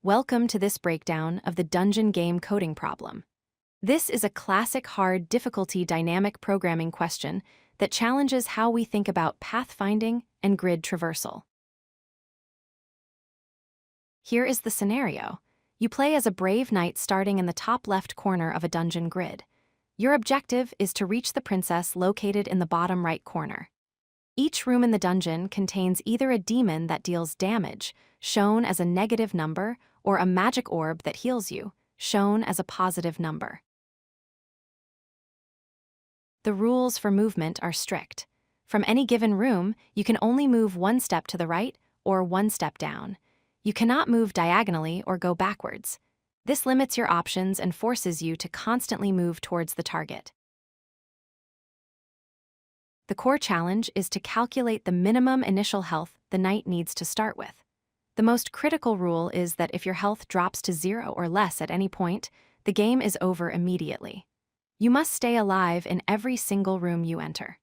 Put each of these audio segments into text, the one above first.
Welcome to this breakdown of the dungeon game coding problem. This is a classic hard difficulty dynamic programming question that challenges how we think about pathfinding and grid traversal. Here is the scenario. You play as a brave knight starting in the top left corner of a dungeon grid. Your objective is to reach the princess located in the bottom right corner. Each room in the dungeon contains either a demon that deals damage, shown as a negative number, or a magic orb that heals you, shown as a positive number. The rules for movement are strict. From any given room, you can only move one step to the right or one step down. You cannot move diagonally or go backwards. This limits your options and forces you to constantly move towards the target. The core challenge is to calculate the minimum initial health the knight needs to start with. The most critical rule is that if your health drops to 0 or less at any point, the game is over immediately. You must stay alive in every single room you enter.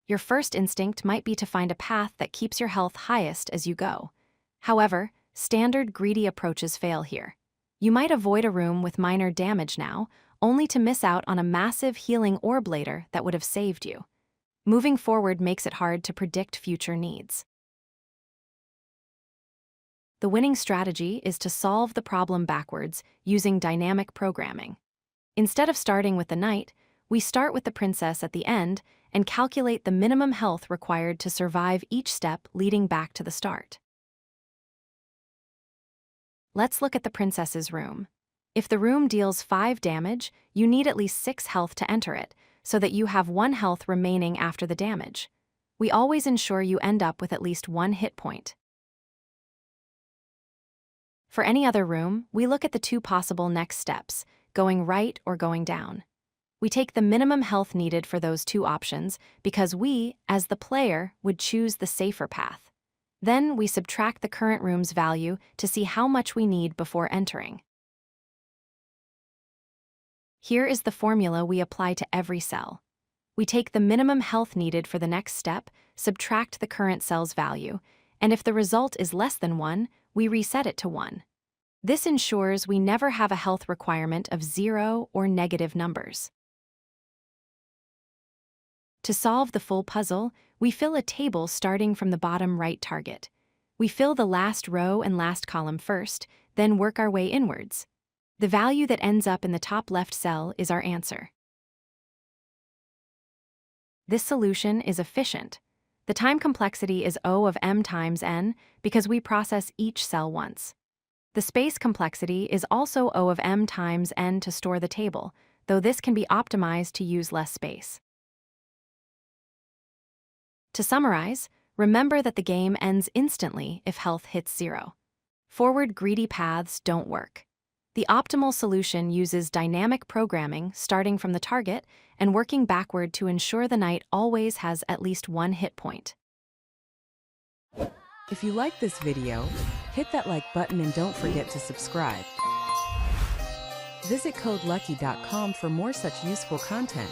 Your first instinct might be to find a path that keeps your health highest as you go. However, standard greedy approaches fail here. You might avoid a room with minor damage now, only to miss out on a massive healing orb later that would have saved you. Moving forward makes it hard to predict future needs. The winning strategy is to solve the problem backwards using dynamic programming. Instead of starting with the knight, we start with the princess at the end and calculate the minimum health required to survive each step leading back to the start. Let's look at the princess's room. If the room deals 5 damage, you need at least 6 health to enter it, so that you have 1 health remaining after the damage. We always ensure you end up with at least 1 hit point. For any other room, we look at the 2 possible next steps, going right or going down. We take the minimum health needed for those 2 options because we, as the player, would choose the safer path. Then we subtract the current room's value to see how much we need before entering. Here is the formula we apply to every cell. We take the minimum health needed for the next step, subtract the current cell's value, and if the result is less than 1, we reset it to 1. This ensures we never have a health requirement of 0 or negative numbers. To solve the full puzzle, we fill a table starting from the bottom right target. We fill the last row and last column first, then work our way inwards. The value that ends up in the top left cell is our answer. This solution is efficient. The time complexity is O of m times n because we process each cell once. The space complexity is also O of m times n to store the table, though this can be optimized to use less space. To summarize, remember that the game ends instantly if health hits 0. Forward greedy paths don't work. The optimal solution uses dynamic programming starting from the target and working backward to ensure the knight always has at least 1 hit point. If you like this video, hit that like button and don't forget to subscribe. Visit codelucky.com for more such useful content.